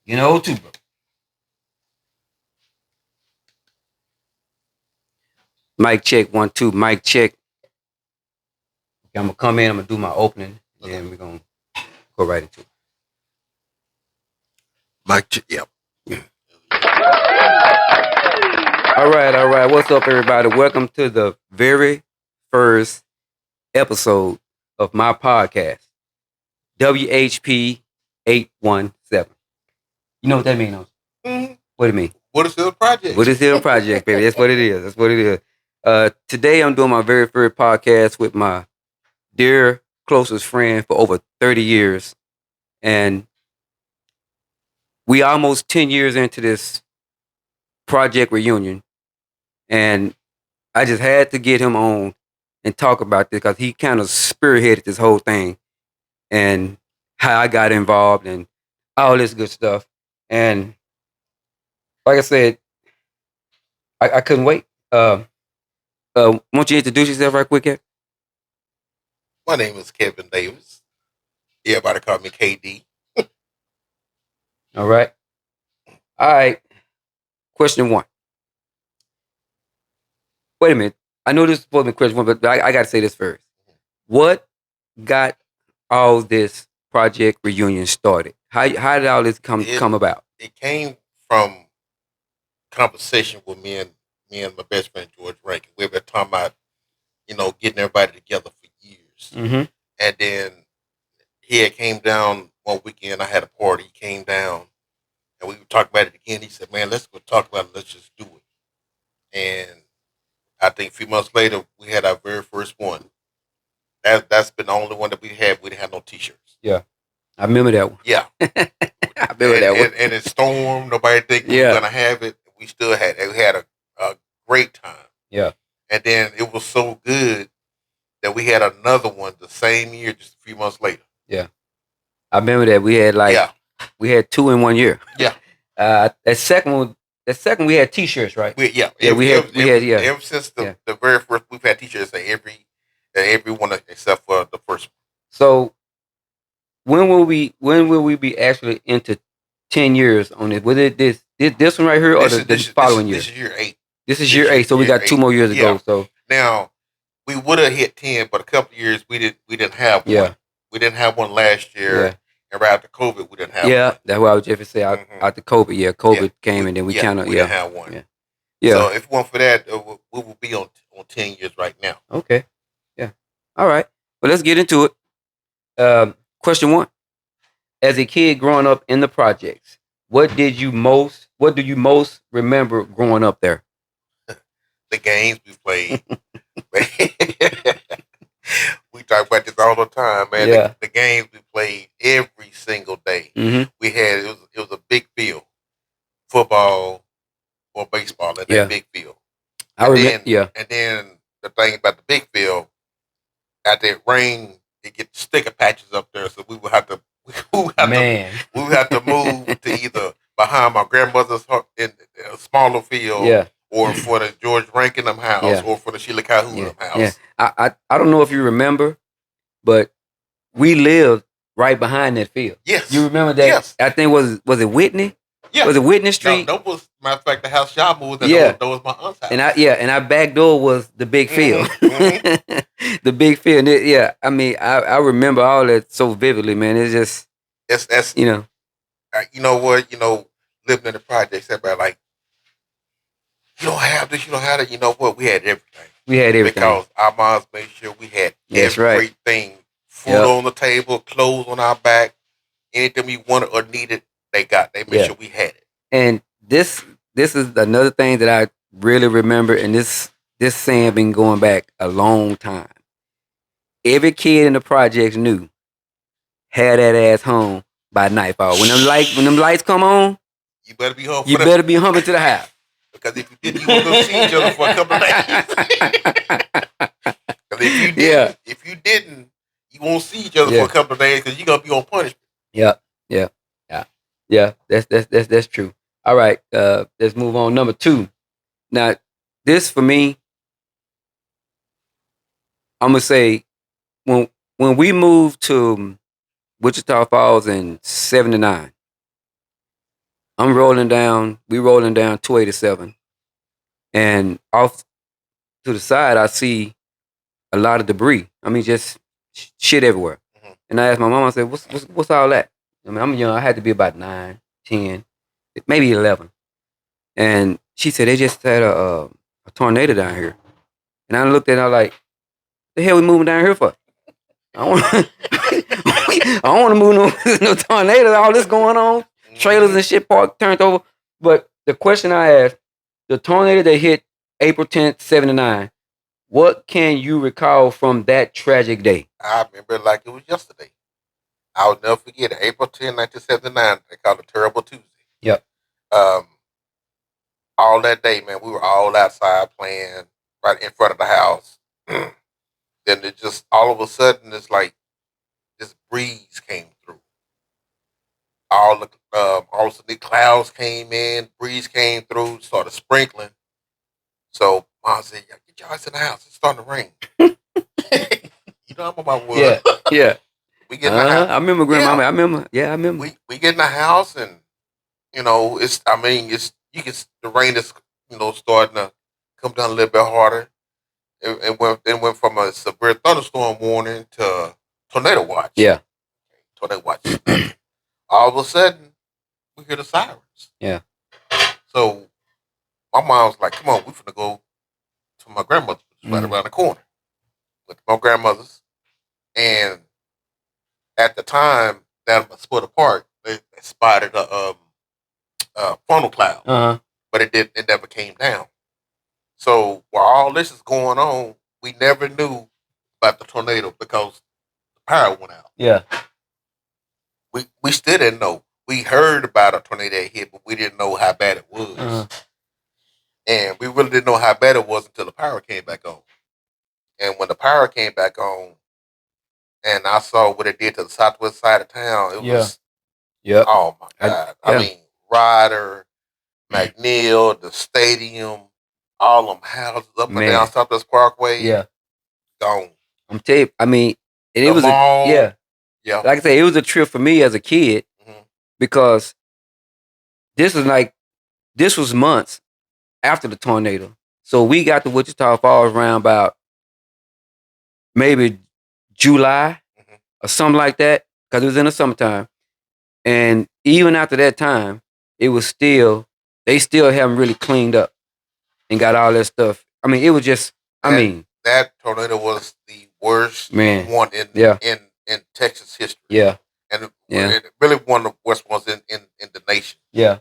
Too, bro. Mic check 1 2. Mic check. Okay, I'm gonna come in. I'm gonna do my opening, and then we're gonna go right into it. Mic check. Yep. All right. What's up, everybody? Welcome to the very first episode of my podcast, WHP 817. You know what that means? Mm-hmm. What do it mean? Weathersfield Project. Weathersfield Project, baby. That's what it is. Today I'm doing my very first podcast with my dear closest friend for over 30 years. And we almost 10 years into this project reunion. And I just had to get him on and talk about this because he kind of spearheaded this whole thing and how I got involved and all this good stuff. And like I said, I couldn't wait. Won't you introduce yourself right quick, Kev? My name is Kevin Davis. Everybody call me KD. All right. Question 1. Wait a minute. I know this is supposed to be question 1, but I got to say this first. What got all this project reunion started? How did all this come about? It came from conversation with me and my best friend George Rankin. We've been talking about, getting everybody together for years. Mm-hmm. And then he had came down one weekend. I had a party. He came down and we were talking about it again. He said, "Man, let's go talk about it. Let's just do it." And I think a few months later, we had our very first one. That's been the only one that we had. We didn't have no T-shirts. Yeah, I remember that one. Yeah, I remember that one. And it stormed. Nobody think we were gonna have it. We still had it. We had a great time. Yeah. And then it was so good that we had another one the same year, just a few months later. Yeah, I remember that we had we had 2 in 1 year. Yeah. That second we had T-shirts, right? We had ever since the very first, we've had T-shirts that every one except for the first one. So when will we be actually into 10 years on it? Was it this one right here or the following year? This is year 8. This is year 8, so we got 2 more years to go. So now we would have hit 10, but a couple of years we didn't have one. Yeah. We didn't have one last year. Yeah. And right after COVID, we didn't have one. Yeah, that's what I was just say. After COVID, COVID came and then we kind of didn't have one. Yeah. So if it weren't for that, we would be on 10 years right now. Okay. Yeah. All right. Well, let's get into it. Question 1: as a kid growing up in the projects, what do you most remember growing up there? The games we played. We talk about this all the time, man. Yeah. The games we played every single day. Mm-hmm. We had it was a big field, football or baseball at that big field. I remember. Yeah. And then the thing about the big field, after it rained, it get sticker patches up there, so we would have to move to either behind my grandmother's in a smaller field, or for the George Rankin house, or for the Sheila Calhoun house. Yeah. I don't know if you remember, but we lived right behind that field. Yes. You remember that? Yes. I think was it Whitney? Yeah. Was it Whitney Street? No, that was, matter of fact, the house y'all moved. That was my aunt's house. And our back door was the big field. Mm-hmm. The big field. I mean, I remember all that so vividly, man. It's just, that's you know. You know what? Living in the projects, everybody like, you don't have this, you don't have that. You know what? We had everything. Because our moms made sure we had everything. Right. Food on the table, clothes on our back, anything we wanted or needed, they made sure we had it. And this is another thing that I really remember, and this saying been going back a long time. Every kid in the projects knew had that ass home by nightfall. When them lights come on, you better be home. You better be humming to the house. Because if you didn't, you were going to see each other for a couple of days. Because if you didn't, you won't see each other for a couple of days because you're going to be on punishment. Yeah. That's true. All right, let's move on. Number 2. Now, this for me, I'm gonna say when we moved to Wichita Falls in '79, I'm rolling down. We rolling down 287, and off to the side, I see a lot of debris. I mean, just shit everywhere. Mm-hmm. And I asked my mom. I said, "What's all that?" I mean, I'm young. I had to be about 9, 10, maybe 11. And she said they just had a tornado down here. And I looked at her like, "The hell we moving down here for? I don't I don't want to move no tornado. All this going on, trailers and shit parked turned over." But the question I asked, the tornado that hit April 10th, 79. What can you recall from that tragic day? I remember it like it was yesterday. I'll never forget it. April 10, 1979. They called it Terrible Tuesday. Yep. All that day, man, we were all outside playing right in front of the house. Then it just all of a sudden, it's like this breeze came through. All of a sudden, the clouds came in, breeze came through, started sprinkling. So Mom said, "Yeah, get your ass in the house. It's starting to rain." You know, I'm about wood. Yeah. We get in the house. I remember Grandma. I remember. We get in the house, and you know, you can the rain is starting to come down a little bit harder. It went from a severe thunderstorm warning to tornado watch. Yeah, tornado watch. All of a sudden, we hear the sirens. Yeah. So my mom was like, "Come on, we're gonna go to my grandmother's, right around the corner." Went to my grandmother's, and at the time that was split apart, they spotted a funnel cloud, but it never came down. So while all this is going on, we never knew about the tornado because the power went out. Yeah. We still didn't know. We heard about a tornado that hit, but we didn't know how bad it was. And we really didn't know how bad it was until the power came back on. And when the power came back on, and I saw what it did to the southwest side of town, it was, oh my God. I mean, Ryder, McNeil, the stadium, all them houses up and down Southwest Parkway. Yeah. Gone. I'm telling you, I mean, and it was mall, yeah. Like I say, it was a trip for me as a kid because this was months after the tornado. So we got to Wichita Falls around about maybe July or something like that because it was in the summertime. And even after that time, it was they still haven't really cleaned up and got all that stuff. I mean, it was just, that tornado was the worst one in Texas history. Yeah. And it really one of the worst ones in the nation. Yeah.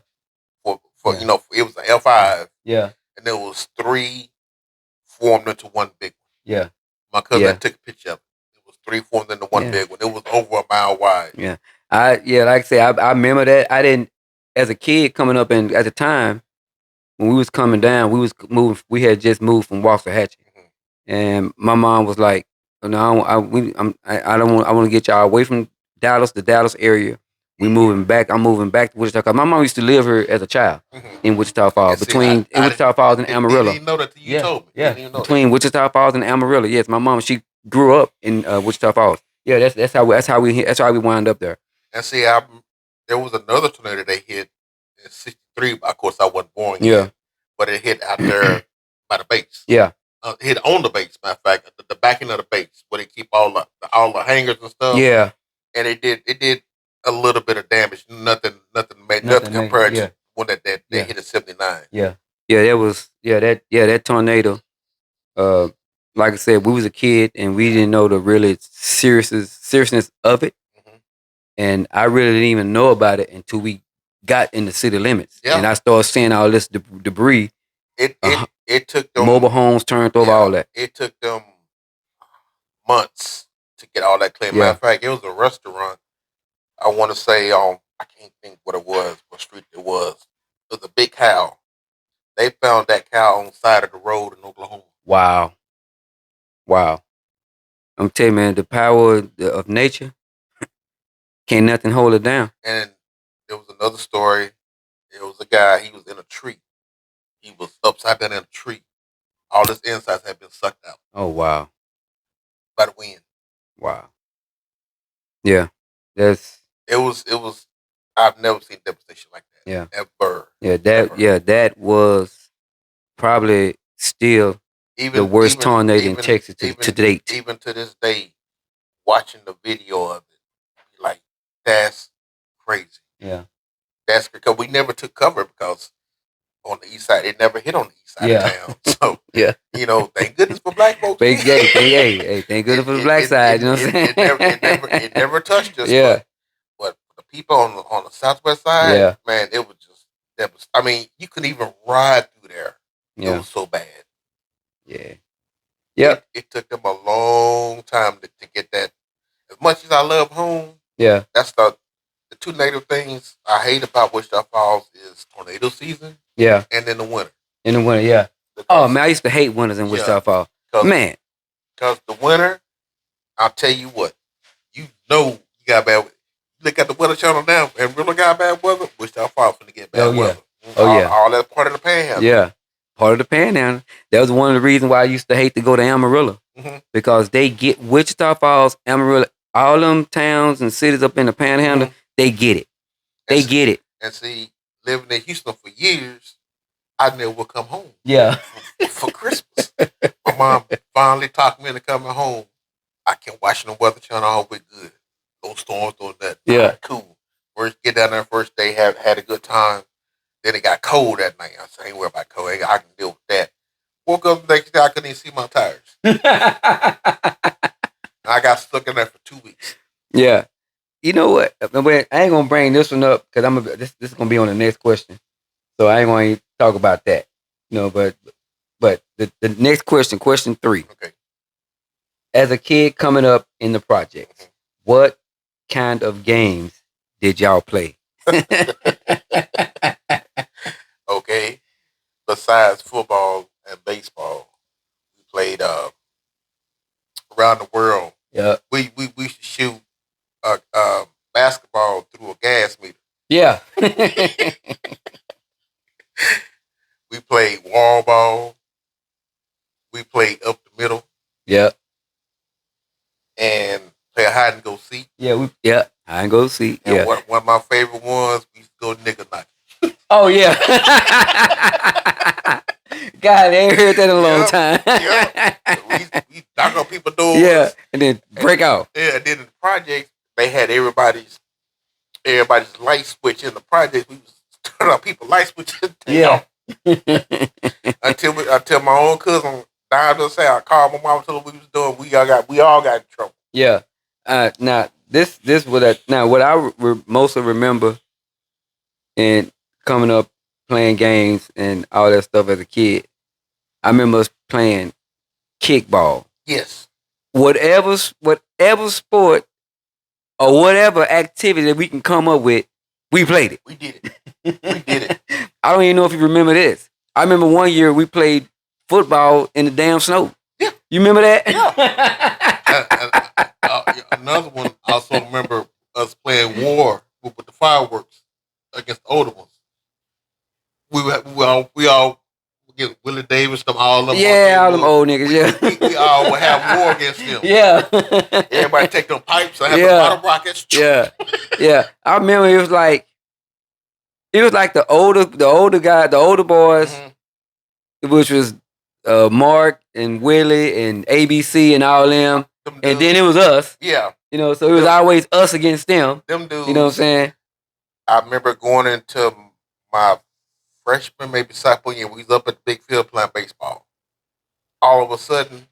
For it was an L5. Yeah. And there was 3 formed into one big one. Yeah. My cousin took a picture of it. It was 3 formed into one big one. It was over a mile wide. Yeah. Like I say, I remember that. I didn't, as a kid coming up, and at the time when we was coming down, we had just moved from Waxahachie. And my mom was like, "No, I want to get y'all away from Dallas, the Dallas area. I'm moving back to Wichita. Cause my mom used to live here as a child in Wichita Falls, Wichita Falls and Amarillo. I didn't know that till you told me. Yeah, between Wichita Falls and Amarillo. Yes, my mom, she grew up in Wichita Falls. Yeah, that's how we wound up there. And see, there was another tornado that hit in '63. Of course, I wasn't born yet, but it hit out there by the base. Yeah. Hit on the base, matter of fact, the backing of the base where they keep all the hangers and stuff. Yeah, and it did a little bit of damage. Nothing compared to one that hit at 79. Yeah, that tornado. Like I said, we was a kid and we didn't know the really seriousness of it, and I really didn't even know about it until we got in the city limits, and I started seeing all this debris. It took them mobile homes turned over, all that. It took them months to get all that clear. Matter of fact, it was a restaurant. I want to say I can't think what street it was. It was a big cow. They found that cow on the side of the road in Oklahoma. Wow. I'm telling you, man, the power of nature, can't nothing hold it down. And there was another story. There was a guy, he was in a tree. He was upside down in a tree. All his insides had been sucked out. Oh, wow. By the wind. Wow. Yeah. It was, I've never seen devastation like that. Ever. That was probably still the worst tornado in Texas to date. Even to this day, watching the video of it, like, that's crazy. Yeah. That's because we never took cover because on the east side, it never hit on the east side of town. So, thank goodness for black folks. Thank goodness for the black side. You know what I'm saying? It never touched us. Yeah. But the people on the southwest side, man, it was just, I mean, you couldn't even ride through there. Yeah. It was so bad. Yeah. Yep. It took them a long time to get that. As much as I love home, that's the two negative things I hate about Wichita Falls is tornado season. Yeah. And then the winter. Yeah. Because, man, I used to hate winters in Wichita Falls. Man. Because the winter, I'll tell you what, you got bad weather. You look at the Weather Channel now and really got bad weather, Wichita Falls finna get bad weather. All that's part of the panhandle. Yeah. Part of the panhandle. That was one of the reasons why I used to hate to go to Amarillo. Mm-hmm. Because they get Wichita Falls, Amarillo, all them towns and cities up in the panhandle, they get it. Get it. And see, living in Houston for years, I never would come home. Yeah. For Christmas. My mom finally talked me into coming home. I kept watching the Weather Channel all week good. Those storms, those that. Yeah. Cool. First, get down there first day, had a good time. Then it got cold that night. I said, I ain't worried about cold. I can deal with that. Woke up the next day, I couldn't even see my tires. I got stuck in there for 2 weeks. Yeah. You know what? I ain't going to bring this one up because this is going to be on the next question. So I ain't going to talk about that. But the next question 3. Okay. As a kid coming up in the projects, what kind of games did y'all play? Okay. Besides football and baseball, we played around the world. Yeah. We should shoot basketball through a gas meter. Yeah. We played wall ball. We played up the middle. Yeah. And play hide and go seek. Yeah, hide and go seek. And one of my favorite ones, we used to go nigga knock. Oh yeah. God, I ain't heard that in a long time. We knock on people's doors. Yeah, and then break out. Yeah, and then in the projects, they had everybody's light switch in the projects. We was turn on people's light switches. Yeah. until my own cousin died to say, I called my mom and told her what we was doing. We all got in trouble. Yeah. Now what I mostly remember and coming up playing games and all that stuff as a kid, I remember us playing kickball. Yes. Whatever sport or whatever activity that we can come up with, we played it. We did it. I don't even know if you remember this. I remember one year we played football in the damn snow. Yeah. You remember that? Yeah. Another one, I also remember us playing war with the fireworks against the older ones. We all get Willie Davis, all them. Yeah, all them old niggas. We all would have war against them. Yeah. Everybody take them pipes and have the bottle rockets. Yeah. Yeah. I remember it was like the older guy, the older boys, which was Mark and Willie and ABC and all them. And then it was us. Yeah. So it was always us against them. Them dudes. You know what I'm saying? I remember going into my freshman, maybe sophomore year, we was up at the big field playing baseball. All of a sudden,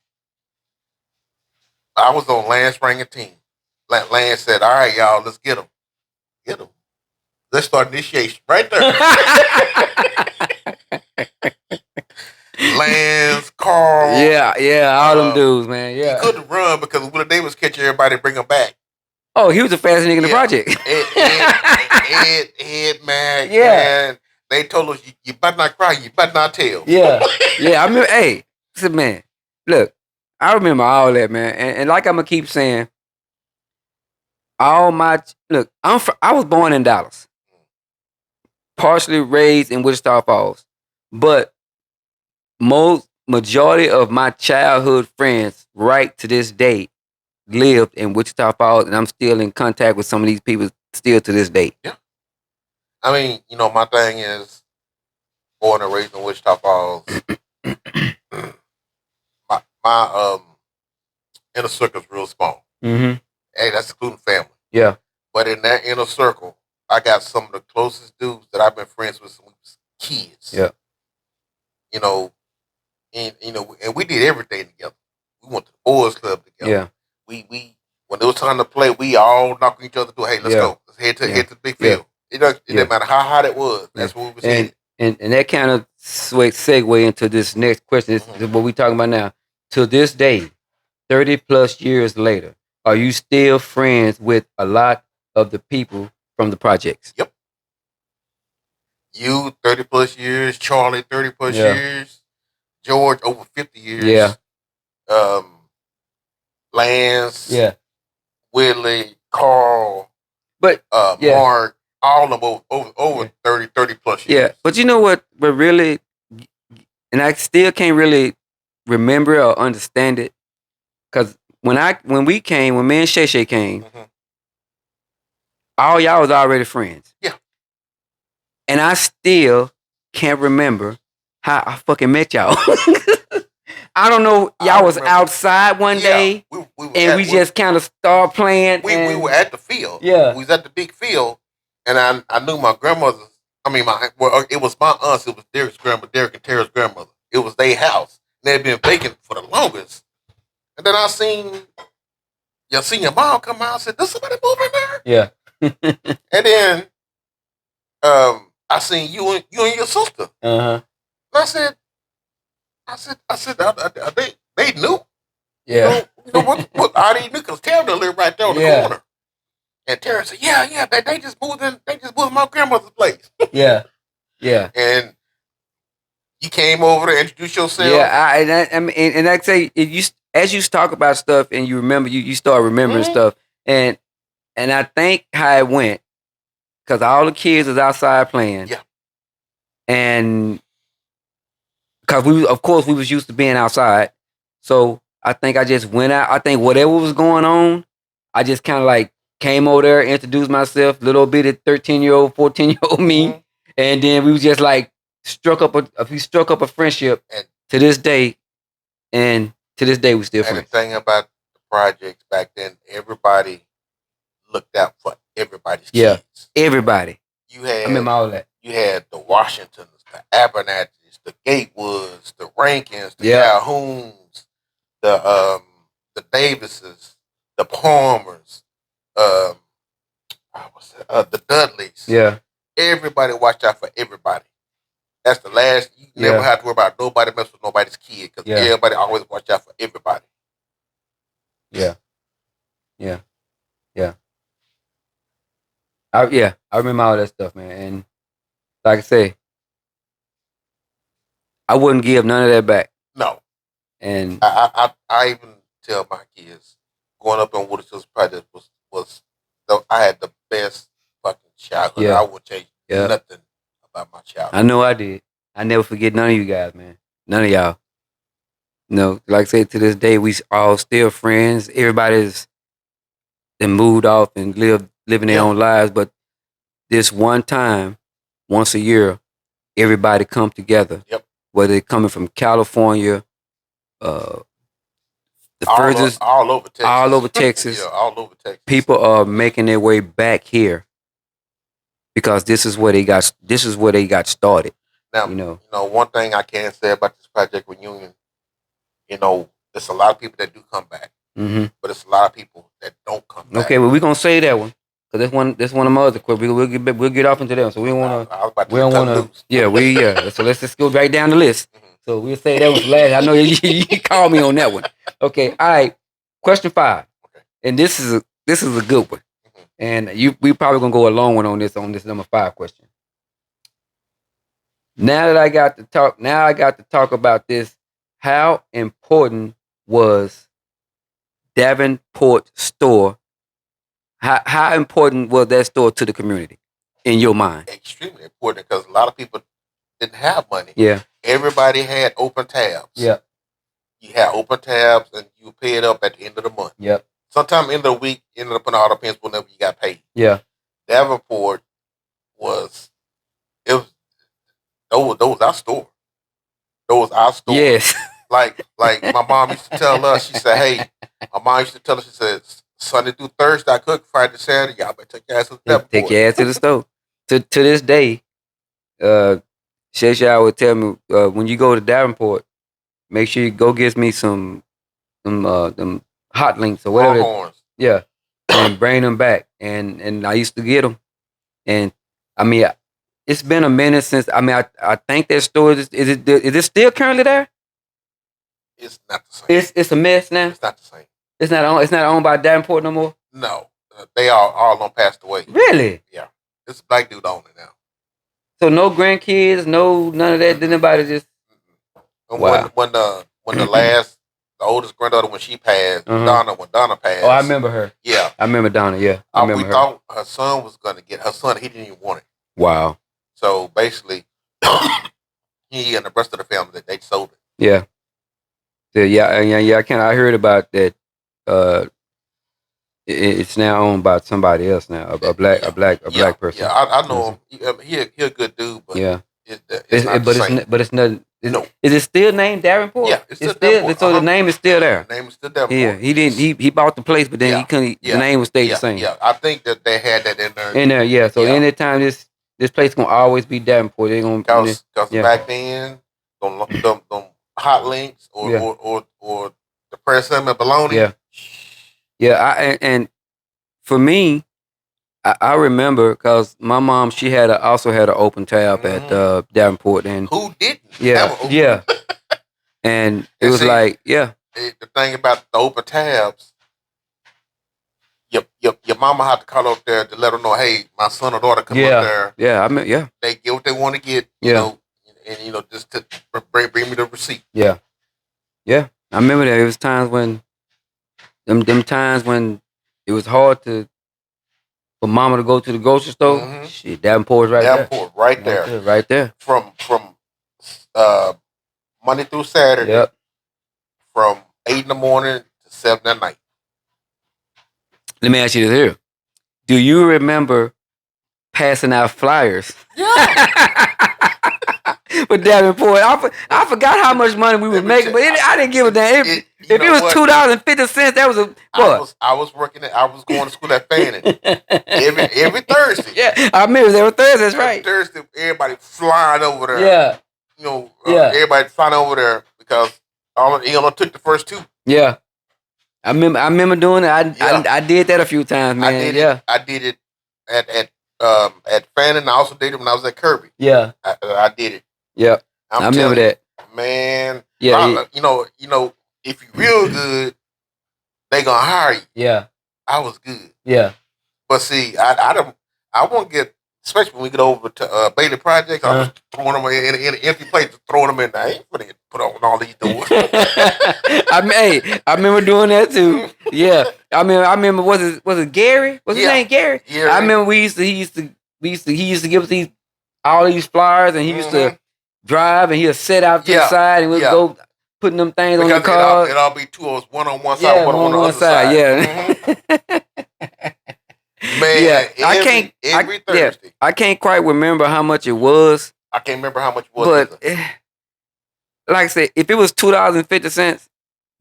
I was on Lance Springer team. Lance said, all right, y'all, let's get them. Get them. Let's start initiation right there. Lance, Carl. Yeah, all them dudes, man. Yeah. He couldn't run because Willie Davis catch everybody and bring them back. Oh, he was the fastest nigga in the project. Ed, man. Yeah. Man, they told us, you better not cry, you better not tell. Yeah. Yeah, I remember, I said, man, look, I remember all that, man. And like I'm going to keep saying, I was born in Dallas. Partially raised in Wichita Falls. But majority of my childhood friends right to this day lived in Wichita Falls, and I'm still in contact with some of these people still to this day. Yeah. I mean, my thing is born and raised in Wichita Falls. my inner circle is real small. Mm-hmm. Hey, that's including family. Yeah. But in that inner circle, I got some of the closest dudes that I've been friends with since we was kids. Yeah. And we did everything together. We went to the boys club together. Yeah. We when it was time to play, we all knocked each other through. Hey, let's go. Let's head to the big field. It didn't matter how hot it was. That's what we was headed. And that kind of segue into this next question. This is what we're talking about now. To this day, 30 plus years later, are you still friends with a lot of the people from the projects? Yep. You 30 plus years, Charlie 30 plus years, George over 50 years. Yeah. Lance. Yeah. Willie, Carl. But Mark, all of them over 30 plus years. Yeah. But you know what? But really, and I still can't really remember or understand it. Cause when me and Shay Shay came, all y'all was already friends. Yeah. And I still can't remember how I fucking met y'all. I don't know. Y'all was outside one day, we just kind of started playing. We were at the field. Yeah. We was at the big field, and I knew my grandmother. I mean, it was my aunts. It was Derek's grandmother, Derek and Tara's grandmother. It was their house. They had been vacant for the longest. And then I seen your mom come out and said, "Does somebody move in there?" Yeah. And then I seen you and your sister. Uh-huh. And I said, they knew. Yeah. What I didn't knew because Tara lived right there on the corner. And Tara said, yeah, they just moved in my grandmother's place. Yeah. Yeah. And you came over to introduce yourself. Yeah, I mean, and I say as you talk about stuff and you remember, you start remembering stuff, and I think how it went, because all the kids was outside playing. Yeah. And because we was used to being outside, so I think I just went out. I think whatever was going on, I just kind of like came over there, introduced myself, little bitty 13-year-old, 14-year-old me, and then we was just like struck up a friendship, and to this day we still friends. And the thing about the projects back then, everybody looked out for everybody's kids. Everybody. I remember all that. You had the Washingtons, the Abernathy's, the Gatewoods, the Rankins, the Calhouns, the Davises, the Palmers, the Dudleys. Yeah. Everybody watched out for everybody. That's the last. You never have to worry about nobody mess with nobody's kid because everybody always watch out for everybody. Yeah. I remember all that stuff, man. And like I say, I wouldn't give none of that back. No. And I even tell my kids growing up in Wooded Hills Project was I had the best fucking childhood. Yeah. I wouldn't change nothing about my childhood. I know I did. I never forget none of you guys, man. None of y'all. Like I say, to this day, we all still friends. Everybody's then moved off and living their own lives. But this one time, once a year, everybody come together. Yep. Whether they're coming from California, the furthest, all over Texas. All over Texas. Yeah, all over Texas. People are making their way back here because this is where they got started. Now, one thing I can say about this Project Reunion, there's a lot of people that do come back, but it's a lot of people that don't come back. Okay, well, we're gonna say that one because that's one of my other quick. We'll get off into that one. So we don't want to. Yeah, So let's just go right down the list. So we'll say that was last. I know you called me on that one. Okay, all right. Question 5, and this is a good one, and we probably gonna go a long one on this number 5 question. Now that I got to talk about this. How important was Davenport store? How important was that store to the community in your mind? Extremely important because a lot of people didn't have money. Yeah. Everybody had open tabs. Yeah. You had open tabs and you paid up at the end of the month. Yep. Sometime in the week, ended up in all depends whenever you got paid. Yeah. Davenport was Those our store. Those our store. Yes. Like my mom used to tell us. She said, "Hey," my mom used to tell us. She said, "Sunday through Thursday I cook. Friday, Saturday, y'all better take your ass to the Davenport." Take your ass to the store. To this day, Shesha would tell me when you go to Davenport, make sure you go get me some them hot links or whatever. Longhorns. Yeah, and bring them back. And I used to get them. And I mean, it's been a minute since. I mean, I think that store is it still currently there? It's not the same. It's a mess now. It's not the same. It's not owned by Davenport no more. No, they all on passed away. Really? Yeah, it's a black dude on it now. So no grandkids, none of that. Did anybody just? Wow. When the oldest granddaughter, when she passed, when Donna passed. Oh, I remember her. Yeah, I remember Donna. Yeah, I remember we thought her son was gonna get her son. He didn't even want it. Wow. So basically, he and the rest of the family they sold it. Yeah. Yeah. I heard about that. It's now owned by somebody else now. A black person. Yeah, I know him. He a good dude, but yeah. It's nothing. No. Is it still named Davenport? Yeah, it's still Davenport. So the name is still there. The name is still Davenport. Yeah, he didn't. He bought the place, but then he couldn't. The name was stayed the same. Yeah, I think that they had that in there. In there, yeah. So anytime this place gonna always be Davenport. They're gonna because back then them hot links or the press salmon bologna. Yeah. Yeah, and for me, I remember because my mom she also had an open tab at Davenport, and who didn't? Yeah, and it was like the thing about the open tabs, your mama had to call up there to let her know, hey, my son or daughter come up there. Yeah, I mean, yeah, they get what they want to get, you know, and just to bring me the receipt. Yeah, yeah, I remember that. It was times when them times when it was hard for mama to go to the grocery store. Mm-hmm. Shit, Davenport's right there. Right there. From Monday through Saturday. Yep. From 8 in the morning to 7 at night. Let me ask you this here. Do you remember passing out flyers? Yeah. For Davenport, I forgot how much money we were making, but I didn't give a damn. If it was $2.50, that was a what? I was going to school at Fannin every Thursday. Yeah, I remember every Thursday. That's right. Thursday, everybody flying over there. Yeah, everybody flying over there because he only took the first two. Yeah, I remember doing it. I did that a few times, man. I did it at Fannin. I also did it when I was at Kirby. Yeah, I did it. Yeah, I remember that. Man, yeah, you know, if you real good, they gonna hire you. Yeah, I was good. Yeah, but see, I won't get, especially when we get over to Bailey Projects. I'm just throwing them in an empty place, just throwing them in there. I ain't putting put on all these doors. I remember doing that too. Yeah, I remember. Was it Gary? Was his name Gary? Yeah. I remember he used to give us all these flyers, and he used to drive, and he'll sit out to the side, and we'd go putting them things on the car. It'll all be two of us, one on one side, one on the other side. Yeah. Man, every Thursday. I can't quite remember how much it was. I can't remember how much it was. But like I said, if it was $2.50,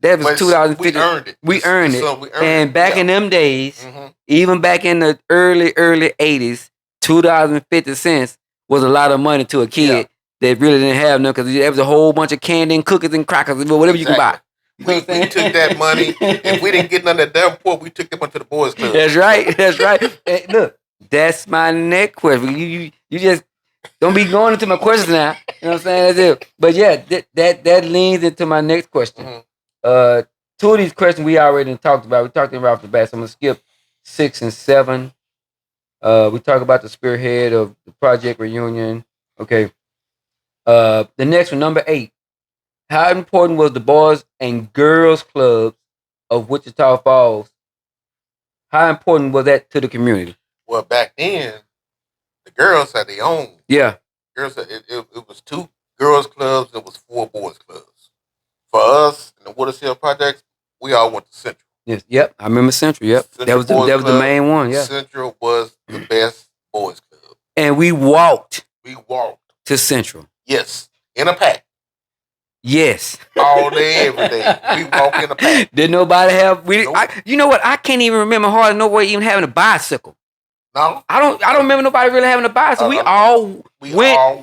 that was $2.50. We earned it. We earned it. And back in them days, even back in the early 80s, $2.50 was a lot of money to a kid that really didn't have none, because there was a whole bunch of candy and cookies and crackers, whatever you can buy. We took that money. If we didn't get none at Davenport, we took that money to the boys' club. That's right. And look, that's my next question. You just don't be going into my questions now. You know what I'm saying? That's it. But yeah, that leans into my next question. Mm-hmm. Two of these questions we already talked about. We talked about off the bat, so I'm gonna skip 6 and 7. We talk about the spearhead of the project reunion. Okay. The next one, number 8. How important was the Boys and Girls Clubs of Wichita Falls? How important was that to the community? Well, back then, the girls had their own. Yeah. Girls, it was 2 girls clubs. It was 4 boys clubs. For us in the Waters Hill Projects, we all went to Central. Yes. Yep. I remember Central. Yep. That was the main one. Yeah. Central was the best boys club. And we walked to Central. Yes, in a pack. Yes. All day, every day. We walk in a pack. Did nobody have? Nope. You know what? I can't even remember hardly nobody even having a bicycle. No, I don't remember nobody really having a bicycle. We all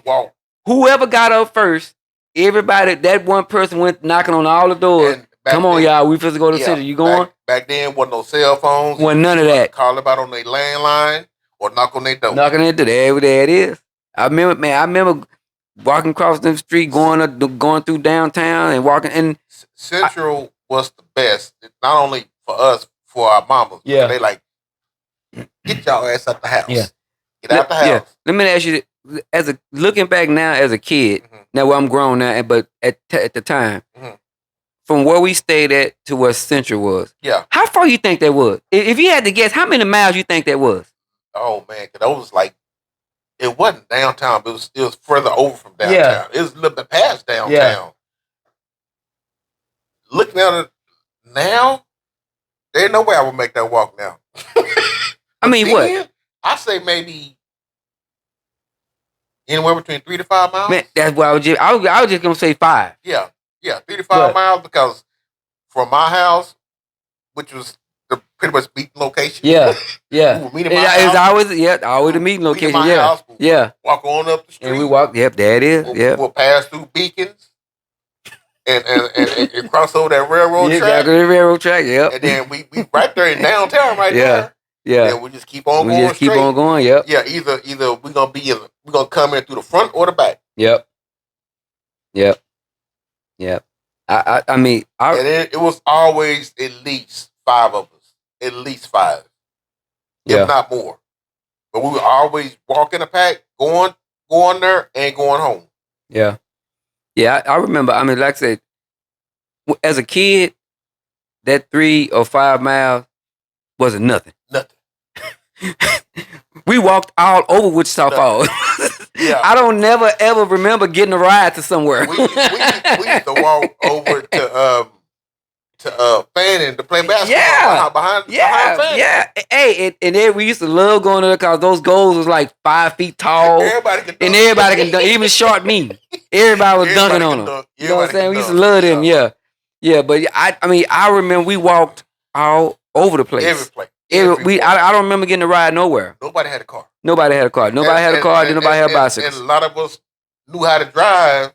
walked. Whoever got up first, everybody. That one person went knocking on all the doors. Come on, y'all. We supposed to go to the city. You going? Back then, wasn't no cell phones. Wasn't none of that. Call about on their landline or knock on their door. Knocking on their door. There it is. I remember walking across the street, going through downtown and walking. And Central was the best. Not only for us, for our mamas. Yeah. They like, get y'all ass out the house. Yeah. Get out the house. Yeah. Let me ask you, looking back now as a kid, now where I'm grown now, but at the time, from where we stayed at to where Central was, how far you think that was? If you had to guess, how many miles you think that was? Oh man, because that was like, it wasn't downtown, but it was further over from downtown. Yeah. It was a little bit past downtown. Yeah. Looking at it now, there ain't no way I would make that walk now. I mean, what? I say maybe anywhere between 3 to 5 miles. Man, that's what I was just gonna say 5. Yeah, 3 to 5 miles, because from my house, which was the pretty much meeting location. Yeah. We were meeting my house. always the meeting location. House, yeah. Walk on up the street. And we walk. Yep, there it is. We'll pass through Beacons. And cross over that railroad track. Yeah, the railroad track, yep. And then we right there in downtown there. Yeah. And we just keep on going straight. Keep on going, yep. Yeah, either we're gonna come in through the front or the back. Yep. I mean, and it was always at least 5 of us. At least 5. If not more. But we would always walk in a pack, going there and going home. Yeah. Yeah, I remember. I mean, like I said, as a kid, that 3 or 5 miles wasn't nothing. Nothing. We walked all over Wichita Falls. Yeah. I don't never ever remember getting a ride to somewhere. we used to walk over to Fannin to play basketball behind Fannin. Yeah. Hey, and then we used to love going there because those goals was like 5 feet tall. Everybody could dunk. And everybody can dunk. Even short me. Everybody was dunking on them. You know what I'm saying? We used to love them, Yeah, but I mean, I remember we walked all over the place. Every place. I don't remember getting a ride nowhere. Nobody had a car. Nobody had a car. Nobody had a car. Then nobody had bicycles. And a lot of us knew how to drive,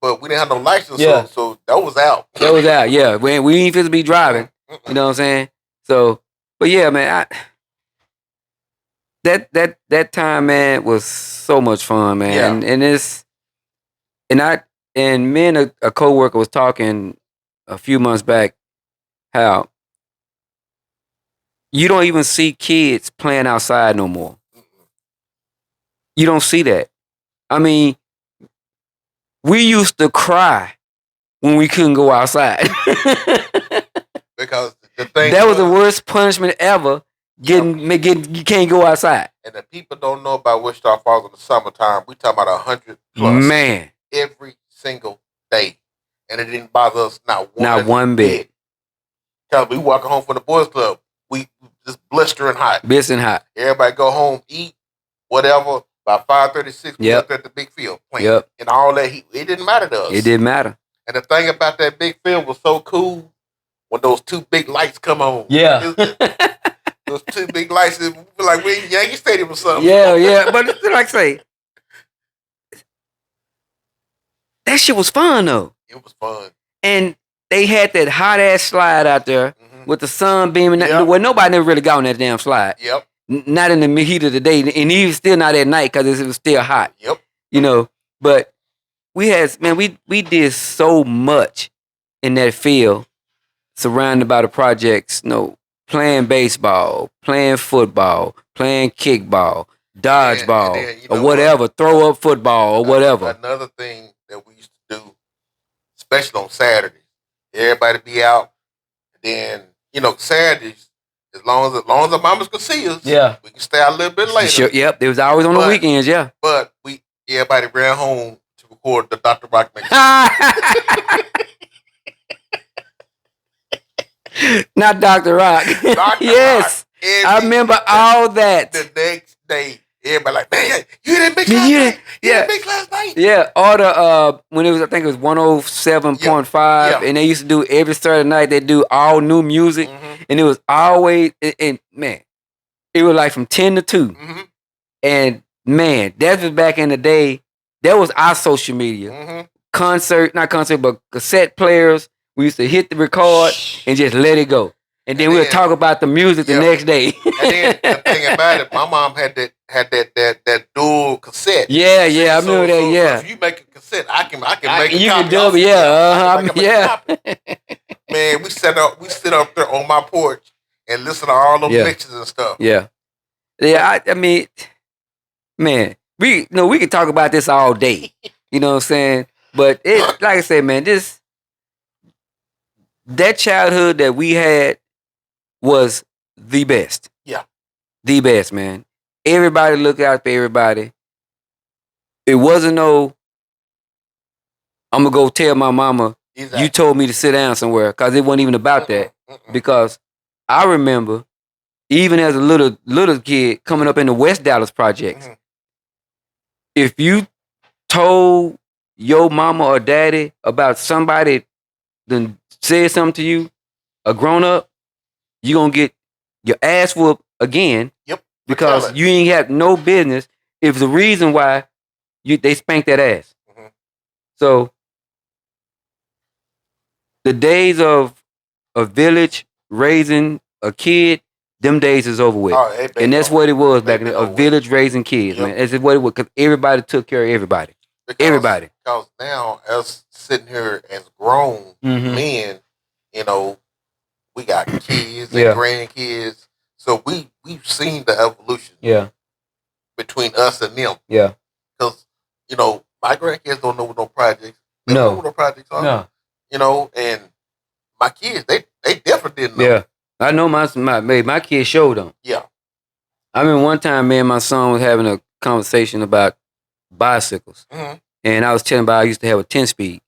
but we didn't have no license. Yeah. So that was out. That was out. Yeah, we ain't supposed to be driving. You know what I'm saying? So, but yeah, man, that time, man, was so much fun, man. Yeah. And me and a coworker was talking a few months back how you don't even see kids playing outside no more. You don't see that. I mean, we used to cry when we couldn't go outside. Because the thing that was the worst punishment ever. You can't go outside. And the people don't know about Wichita Falls in the summertime. We talking about 100 plus. Man. Every single day. And it didn't bother us not one bit. Because we walking home from the boys club. We just blistering hot. Everybody go home, eat, whatever. By 5:36, we up at the big field playing. Yep. And all that heat. It didn't matter to us. It didn't matter. And the thing about that big field was so cool when those 2 big lights come on. Yeah. Those 2 big lights, it feel like we're in Yankee Stadium or something. Yeah. But like I say, that shit was fun though. It was fun. And they had that hot ass slide out there with the sun beaming. Well, nobody never really got on that damn slide. Yep. Not in the heat of the day, and even still not at night because it was still hot. Yep. You know, but we did so much in that field, surrounded by the projects. Playing baseball, playing football, playing kickball, dodgeball, or whatever, throw up football or whatever. Another thing that we used to do, especially on Saturdays, everybody be out. Then Saturdays. As long as the mamas could see us, we can stay out a little bit later. Sure, yep, it was always on the weekends, But everybody ran home to record the Dr. Rock mix. Not Dr. Rock. Yes, Rock, I remember all that. The next day, everybody like, man, you didn't mix Yeah, mix last night. Yeah, or the when it was, I think it was 107.5, and they used to do every Saturday night. They do all new music, and it was always and man, it was like from 10 to 2, and man, that was back in the day. That was our social media. Not concert, but cassette players. We used to hit the record and just let it go. And then we'll talk about the music the next day. And then the thing about it, my mom had that dual cassette. Yeah, I remember that. Yeah. So if you make a cassette, I can make a copy. You can dub it. Yeah. Man, we sit up there on my porch and listen to all those mixes and stuff. Yeah. I mean, man, we can talk about this all day. You know what I'm saying? But it, like I said, man, that childhood that we had was the best. Yeah. The best, man. Everybody looked out for everybody. It wasn't no, I'm going to go tell my mama, you told me to sit down somewhere, because it wasn't even about that. Because I remember, even as a little kid coming up in the West Dallas projects, if you told your mama or daddy about somebody that said something to you, a grown up, you're going to get your ass whooped again. Yep. Because you ain't have no business. If the reason why they spanked that ass. So the days of a village raising a kid, them days is over with. And that's what it was back then. A village raising kids, man. That's what it was, because everybody took care of everybody. Everybody. Because now, us sitting here as grown men, you know, we got kids and grandkids. So we've seen the evolution between us and them. Yeah. Because, you know, my grandkids don't know what no projects. They don't know what no projects are. No. You know, and my kids, they definitely didn't know. Yeah. I know my kids showed them. Yeah. I remember one time me and my son was having a conversation about bicycles. And I was telling him about I used to have a 10-speed.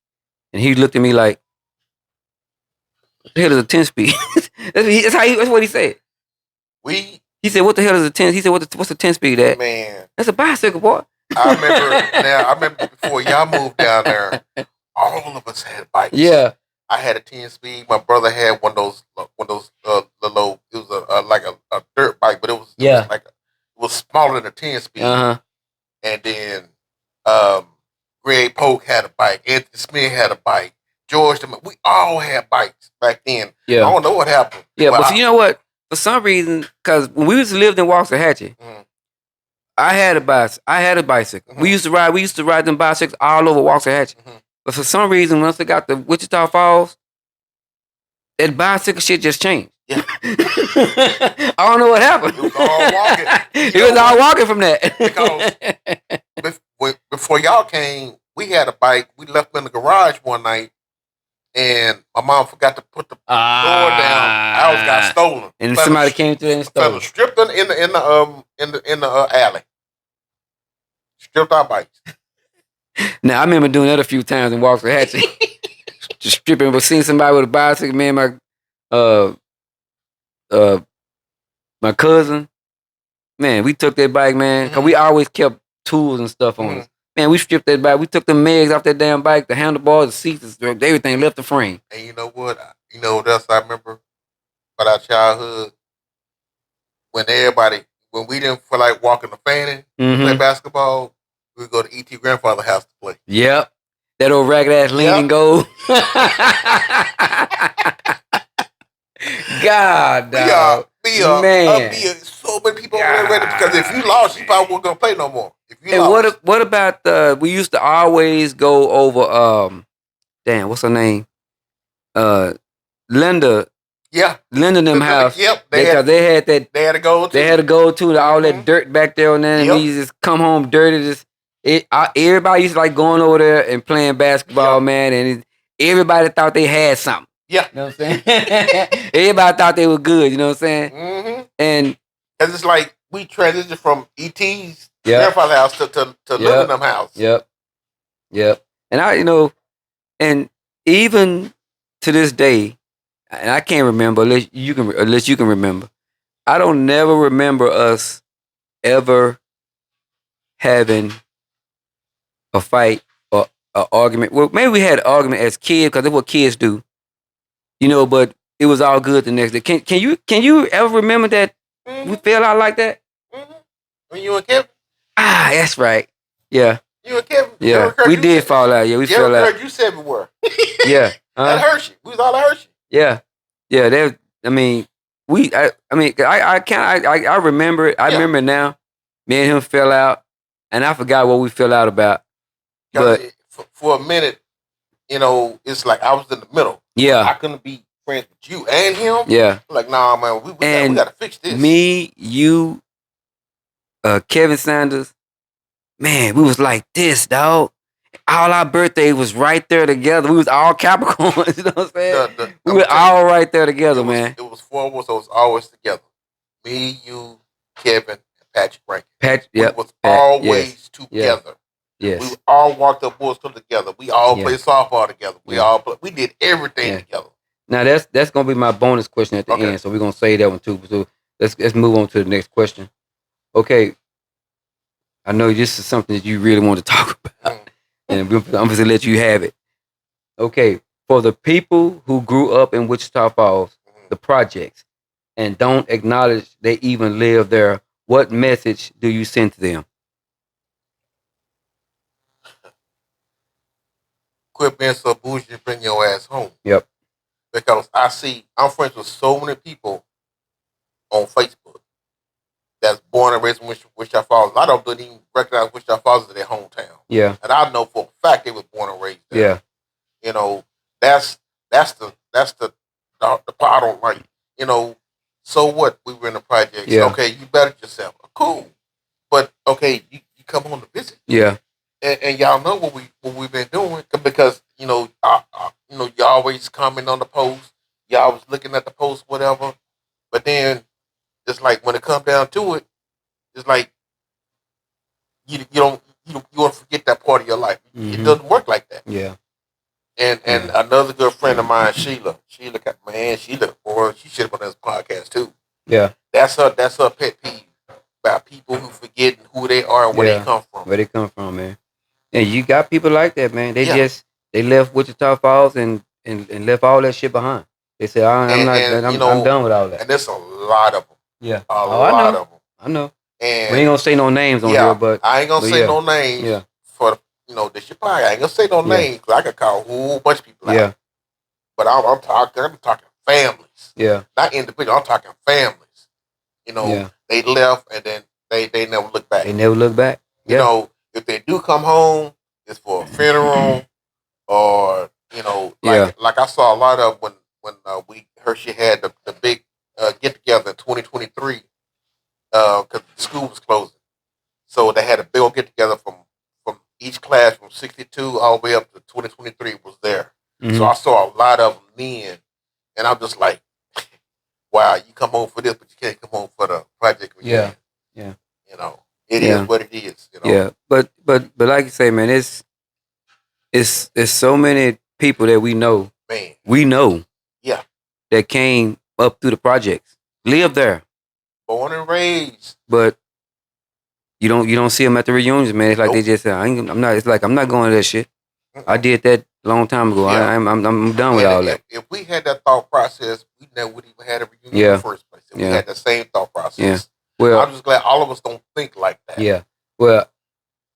And he looked at me like, what the hell is a 10-speed? That's what he said. He said, what the hell is a 10? He said, what's a 10-speed at? Man. That's a bicycle, boy. I remember before y'all moved down there, all of us had bikes. Yeah. I had a 10-speed. My brother had one of those little, it was like a dirt bike, but it was smaller than a 10-speed. And then Greg Polk had a bike. Anthony Smith had a bike. George, we all had bikes back then. Yeah. I don't know what happened. Yeah, but you know what? For some reason, because when we lived in Waxahachie, I had a bicycle. We used to ride them bicycles all over Waxahachie. But for some reason, once they got to Wichita Falls, that bicycle shit just changed. Yeah. I don't know what happened. It was all walking. It was all walking from that. Because before y'all came, we had a bike. We left them in the garage one night, and my mom forgot to put the door down. Ours got stolen. And somebody came through and stole it. Stripped in the alley. Stripped our bikes. Now I remember doing that a few times in Waxahachie. Just stripping, but seeing somebody with a bicycle, man, my cousin, man, we took that bike, man, because we always kept tools and stuff on us. Man, we stripped that bike. We took the megs off that damn bike, the handlebars, the seats, everything, left the frame. And you know what? You know what else I remember about our childhood? When we didn't feel like walking the fanning, play basketball, we would go to E.T. grandfather's house to play. Yep. That old ragged ass lean gold. God, dog. Man. So many people over there ready, because if you lost, you probably weren't going to play no more. What about we used to always go over, what's her name? Linda. Yeah. Linda them house. Yep. They had to go to all that dirt back there, and then we just come home dirty. Everybody used to like going over there and playing basketball, man, and everybody thought they had something. Yeah. You know what I'm saying? Everybody thought they were good, you know what I'm saying? And it's like we transitioned from E.T.'s grandfather's house to Linda them house. Yep. And and even to this day, and I can't remember unless you can remember. I don't never remember us ever having a fight or an argument. Well, maybe we had an argument as kids because that's what kids do, but it was all good the next day. Can you ever remember that we fell out like that? Mm-hmm. When you and Kevin? That's right. Yeah. You and Kevin? Yeah. We did fall out. Yeah, we fell out. You said we were. Yeah. At Hershey. We was all at Hershey. Yeah. Yeah. I remember it. I remember it now. Me and him fell out, and I forgot what we fell out about. But for a minute, it's like I was in the middle. Yeah. I couldn't be friends with you and him. Yeah. Like, nah, man, we got to fix this. Me, you, Kevin Sanders, man, we was like this, dog. All our birthday was right there together. We was all Capricorns, you know what I'm saying? We were all right there together, man. It was 4 of us, so it was always together. Me, you, Kevin, and Patrick Rankin. We was always together. Yes. We all walked up Bulls Club together. We all played softball together. We did everything together. Now that's gonna be my bonus question at the end, so we're gonna say that one too. So let's move on to the next question. Okay. I know this is something that you really want to talk about. And I'm going to let you have it. Okay. For the people who grew up in Wichita Falls, the projects, and don't acknowledge they even live there, what message do you send to them? Quit being so bougie and bring your ass home. Yep. Because I'm friends with so many people on Facebook that's born and raised in Wichita Falls. A lot of them don't even recognize Wichita Falls as their hometown. Yeah. And I know for a fact they were born and raised there. Yeah. That's the part I don't like. So what? We were in the projects. Yeah. Okay, you bettered yourself. Cool. But okay, you come home to visit. Yeah. And y'all know what we've been doing because you always comment on the post. Y'all was looking at the post, whatever. But then, it's like when it comes down to it, it's like you want to forget that part of your life. Mm-hmm. It doesn't work like that. Yeah. And another good friend of mine, Sheila, she should have been on this podcast too. Yeah. That's her pet peeve about people who forget who they are and where they come from. Where they come from, man. And you got people like that, man. They they left Wichita Falls and left all that shit behind. They said, I'm done with all that. And there's a lot of them. Yeah. A lot of them. I know. And we ain't gonna say no names on here, but I ain't gonna say no names. Yeah. For this your podcast. I ain't gonna say no names because I could call a whole bunch of people out. Yeah. But I'm talking families. Yeah. Not individuals. I'm talking families. They left and then they never look back. They never look back. Yeah. If they do come home, it's for a funeral or like I saw a lot of when Hershey had the big get together in 2023 because the school was closing, so they had a big old get together from each class from 62 all the way up to 2023 was there. Mm-hmm. So I saw a lot of them then, and I'm just like, wow, you come home for this, but you can't come home for the project. Yeah. It is what it is. Yeah, but like you say, man, it's so many people that we know. Man, we know. Yeah, that came up through the projects, live there, born and raised. But you don't see them at the reunions, man. It's like they just say, I'm not. It's like I'm not going to that shit. Mm-mm. I did that a long time ago. Yeah. I'm done with all that. If we had that thought process, we never would even had a reunion in the first place. If we had the same thought process. Yeah. Well, I'm just glad all of us don't think like that. Yeah. Well,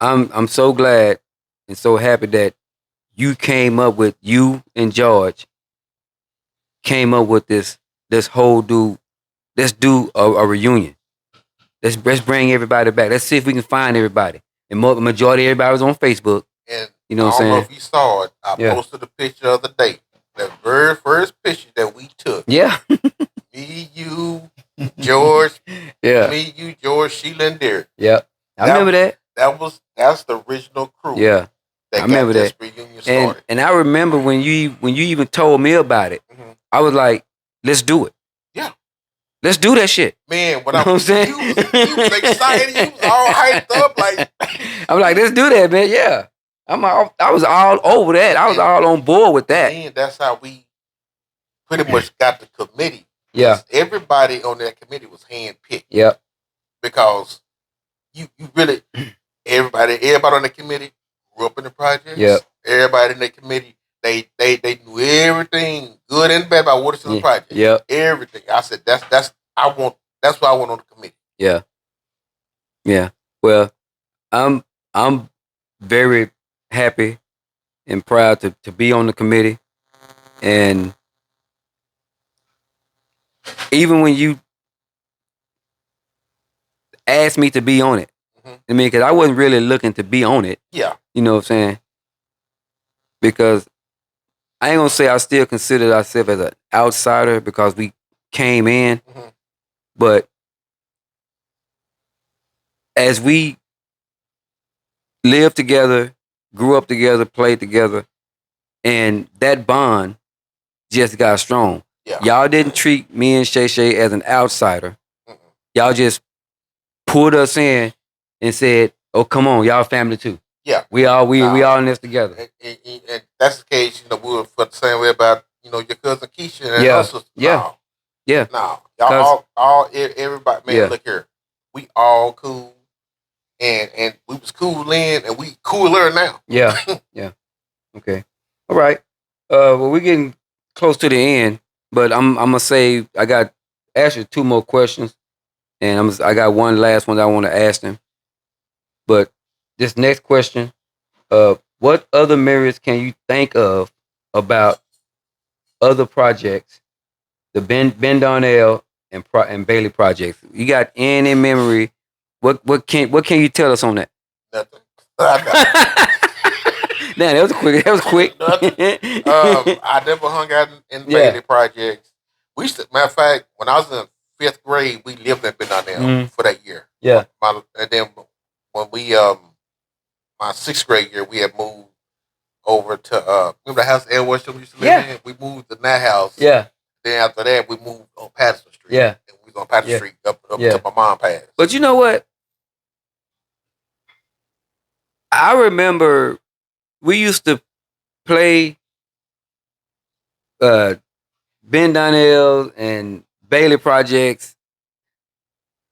I'm so glad and so happy that you came up with, you and George came up with this whole let's do a reunion. Let's bring everybody back. Let's see if we can find everybody. And majority of everybody was on Facebook. And you know what I'm saying? I don't know if you saw it. I posted a picture the other day. The very first picture that we took. Yeah. Me, you, George. Yeah. Me, you, George, Sheila, and Derek. Yeah. I remember that. That's the original crew. Yeah. I remember that. Reunion started. And I remember when you even told me about it, mm-hmm. I was like, let's do it. Yeah. Let's do that shit. Man, when I'm saying? You was excited. You was all hyped up. Like I'm like, let's do that, man. Yeah. I was all over that. I was all on board with that. And that's how we pretty much got the committee. Yeah. Everybody on that committee was handpicked. Yep. Because you really everybody on the committee grew up in the projects. Yep. Everybody in the committee, they knew everything good and bad about Waterfield Project. Yep. Everything. I said that's what I want on the committee. Yeah. Yeah. Well, I'm very happy and proud to be on the committee. And even when you asked me to be on it, I mean, because I wasn't really looking to be on it. Yeah. You know what I'm saying? Because I ain't going to say I still consider ourselves as an outsider because we came in. But as we lived together, grew up together, played together, and that bond just got strong. Yeah. Y'all didn't treat me and Shay Shay as an outsider. Y'all just pulled us in and said, "Oh, come on, y'all family too." Yeah, we all in this together. And that's the case. You know, we were the same way about your cousin Keisha and her sister. Yeah. No, y'all all everybody. Man, look here, we all cool, and we was cool then, and we cooler now. Yeah, yeah. Okay, all right. Well, we're getting close to the end, but I'm gonna say I got actually 2 more questions, and I got one last one that I want to ask them. But this next question, what other memories can you think of about other projects, the Ben Darnell and Bailey projects? You got any memory? What can you tell us on that? Nothing. Man, that was quick. I never hung out in Bailey projects. We used to, matter of fact, when I was in 5th grade, we lived in Ben Darnell for that year. Yeah. And then when we my 6th grade year, we had moved over to remember the house Ed Washington we used to live in? We moved to that house. Yeah. Then after that, we moved on Patterson Street. Yeah. And we was on Patterson Street up to my mom passed. But you know what? I remember we used to play Ben Darnell and Bailey projects.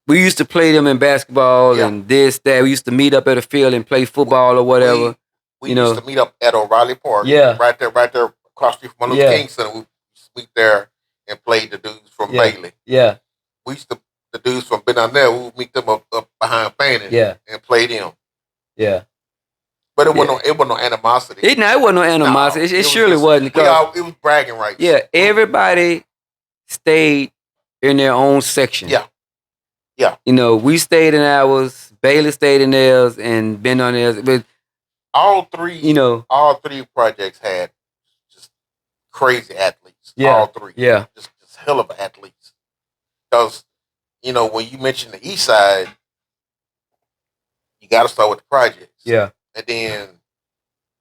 We used to play them in basketball and this, that. We used to meet up at a field and play football or whatever. We used to meet up at O'Reilly Park. Yeah. Right there across the street from Luther King Center. We used to meet there and play the dudes from Bailey. Yeah. We used to, the dudes from Ben Darnell, we would meet them up behind Fannin and play them. Yeah. But it wasn't no animosity. It wasn't no animosity. It surely wasn't. It was bragging rights. Yeah. Everybody stayed in their own section. Yeah. Yeah. We stayed in ours, Bailey stayed in theirs, and Ben on theirs. But all three projects had just crazy athletes. Yeah. All 3. Yeah. Just hell of athletes. Because, when you mention the East Side, you got to start with the projects. Yeah. And then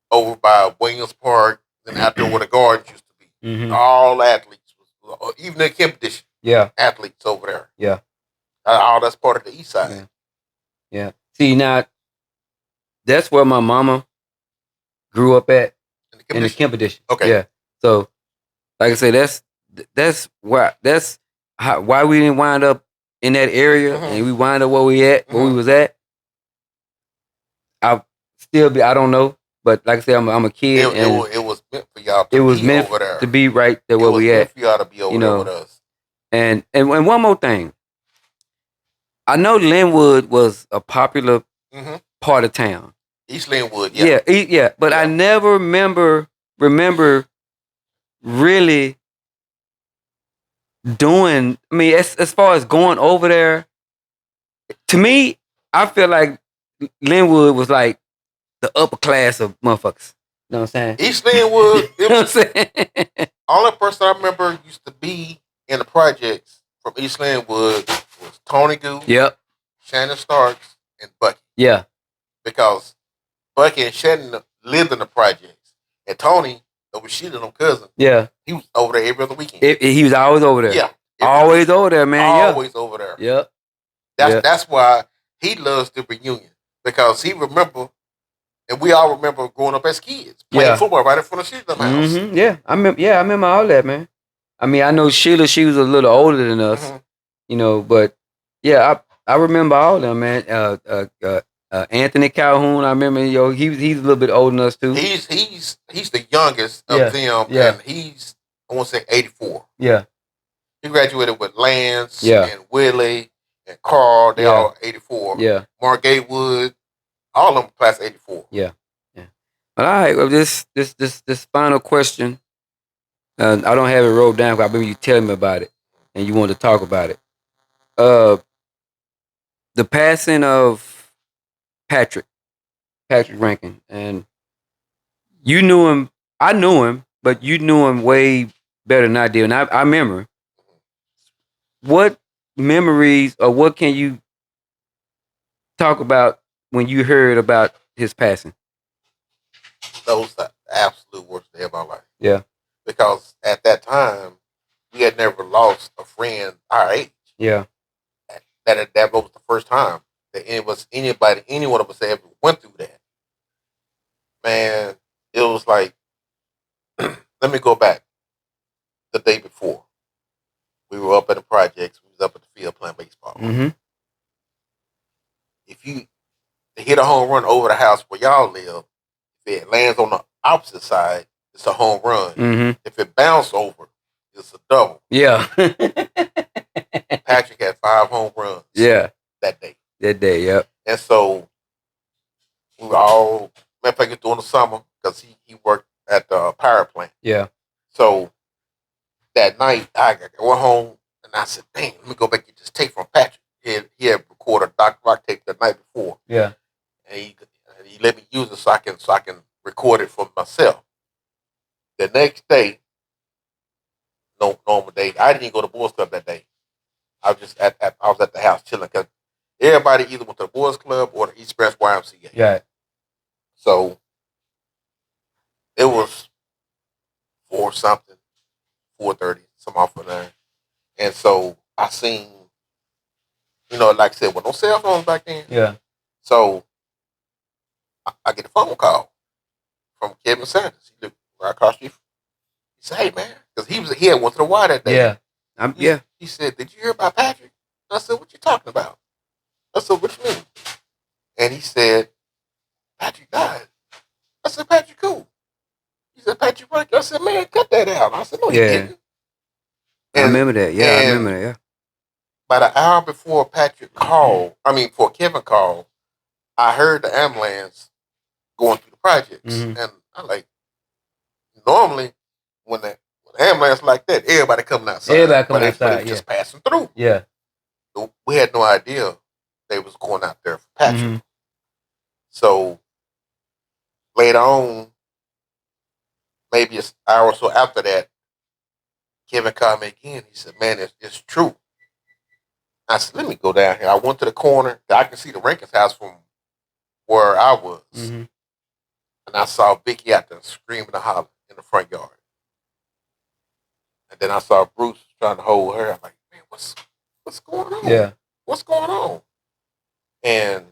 over by Williams Park, then out there where the Gardens used to be. Mm-hmm. All athletes, even in competition. Yeah. Athletes over there. Yeah. All that's part of the East Side. Yeah. See, now, that's where my mama grew up at in the competition. Okay. Yeah. So, like I say, that's why we didn't wind up in that area, and we wind up where we was at. I don't know, but like I said, I'm a kid. It was meant for y'all to over there. To be right there where we at. For y'all to be over there with us. And one more thing. I know Linwood was a popular part of town. East Linwood, yeah. But I never remember really doing. I mean, as far as going over there, to me, I feel like Linwood was like the upper class of motherfuckers. You know what I'm saying? East Linwood. You know what I'm saying? Only person I remember used to be in the projects from East Linwood was Tony Goo. Yep. Shannon Starks and Bucky. Yeah. Because Bucky and Shannon lived in the projects. And Tony, that was Sheila, them cousin. Yeah. He was over there every other weekend. He was always over there. Yeah. Always over there, man. Always over there. Yep. That's why he loves the reunion. Because he remember, and we all remember growing up as kids, playing football right in front of Sheila's house. Mm-hmm. Yeah. I remember all that, man. I mean, I know Sheila, she was a little older than us, but yeah, I remember all of them, man. Anthony Calhoun, I remember. He's a little bit older than us too. He's the youngest of them, and he's I want to say 84. Yeah, he graduated with Lance and Willie and Carl. They all 84. Yeah, Mark Gatewood, all of them class 84. Yeah. All right. Well, this final question. I don't have it wrote down, but I remember you telling me about it, and you wanted to talk about it. The passing of Patrick Rankin, and you knew him. I knew him, but you knew him way better than I did. And I remember. What memories or what can you talk about when you heard about his passing? That was the absolute worst day of my life. Yeah. Because at that time, we had never lost a friend our age. Yeah. That was the first time that any one of us ever went through that. Man, it was like, let me go back. The day before, we were up at the projects. We was up at the field playing baseball. Mm-hmm. If you hit a home run over the house where y'all live, if it lands on the opposite side, it's a home run. Mm-hmm. If it bounces over, it's a double. Yeah. Patrick had 5 home runs. Yeah. That day. Yep. And so we were all, matter of fact, it was during the summer because he worked at the power plant. Yeah. So that night, I went home and I said, "Dang, let me go back and get this tape from Patrick." He had recorded Dr. Rock tape the night before. Yeah. And he let me use it so I can record it for myself. The next day, no normal day, I didn't even go to Boys Club that day. I was just I was at the house chilling because everybody either went to the Boys Club or the East Branch YMCA. Yeah. So it was 4:30, some off of there. And so I seen, like I said, with no cell phones back then. Yeah. So I get a phone call from Kevin Sanders. He lived right across the street. He said, "Hey man," because he had went to the Y that day. Yeah. He said, "Did you hear about Patrick?" I said, "What you talking about?" I said, "What you mean?" And he said, "Patrick died." I said, "Patrick who?" He said, "Patrick Rankin." I said, "Man, cut that out." I said, "No, he didn't." I remember that. Yeah, I remember that. Yeah. About an hour before before Kevin called, I heard the ambulance going through the projects. Mm-hmm. And I'm like, normally when the ambulance like that, everybody coming outside. But they just passing through. Yeah. So we had no idea they was going out there for Patrick. Mm-hmm. So later on, maybe an hour or so after that, Kevin called me again. He said, "Man, it's true." I said, "Let me go down here." I went to the corner. I can see the Rankin's house from where I was. Mm-hmm. And I saw Vicky out there screaming and hollering in the front yard. And then I saw Bruce trying to hold her. I'm like, "Man, what's going on? Yeah. What's going on?" And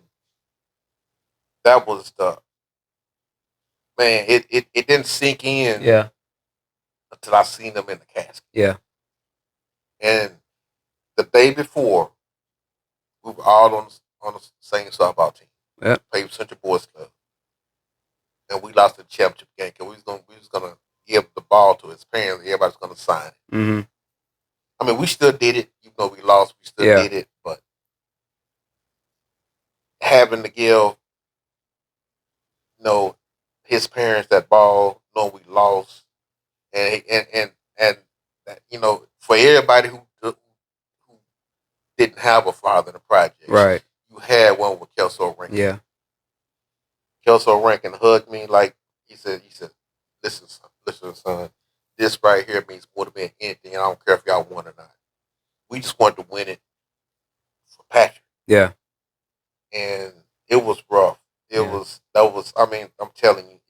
that was it didn't sink in. Yeah. Until I seen them in the casket. Yeah. And the day before, we were all on the same softball team. Yeah. Played Central Boys Club. And we lost the championship game because we was gonna give the ball to his parents. Everybody's gonna sign it. Mm-hmm. I mean, we still did it, even though we lost. We still did it, but having to give, his parents that ball, knowing we lost, and for everybody who didn't have a father in the project, right? You had one with Kelso Rankin. Yeah. Kelso Rankin hugged me like he said, "Listen, son, this right here means more to me than anything. I don't care if y'all won or not. We just wanted to win it for Patrick." Yeah. And it was rough. I'm telling you,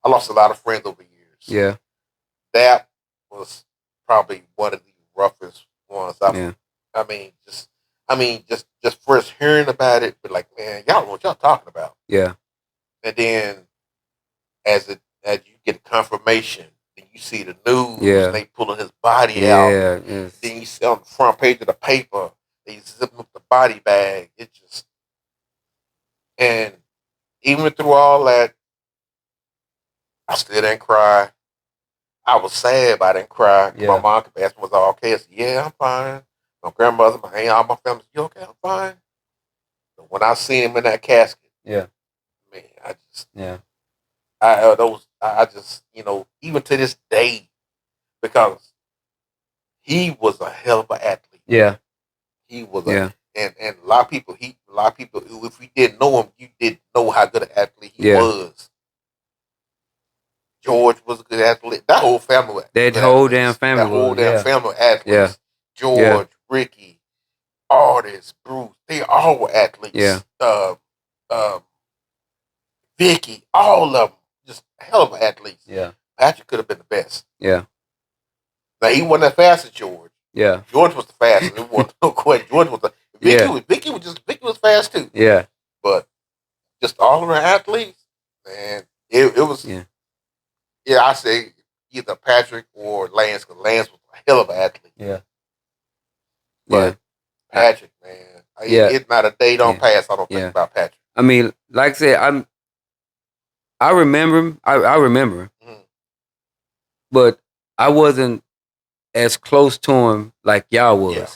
I lost a lot of friends over the years. Yeah. That was probably one of the roughest ones. Just first hearing about it, but like, man, y'all know what y'all talking about. Yeah. And then as you get confirmation, and you see the news, and they pulling his body out. Yes. Then you see on the front page of the paper, they zipping up the body bag. It just, And even through all that, I still didn't cry. I was sad, but I didn't cry. Yeah. My mom asked me, was I okay? I said, yeah, I'm fine. My grandmother, my aunt, all my family said, you okay? I'm fine. But when I seen him in that casket, man, I just, I just, even to this day, because he was a hell of an athlete. Yeah. He was and a lot of people, if you didn't know him, you didn't know how good an athlete he was. George was a good athlete. That whole family. That whole damn family. That whole damn family of athletes. George, Ricky, Artis, Bruce. They all were athletes. Yeah. Vicky, all of them, just hell of athletes. Yeah. Patrick could have been the best. Yeah. Now he wasn't as fast as George. Yeah. George was the fastest. It wasn't no question. George was the Vicky was fast too. Yeah. But just all around athletes, man, it was. Yeah, I say either Patrick or Lance, because Lance was a hell of an athlete. Yeah. But Patrick, man, it's not a day don't pass. I don't think about Patrick. I mean, like I said, I remember him. I remember him, but I wasn't as close to him like y'all was. Yeah.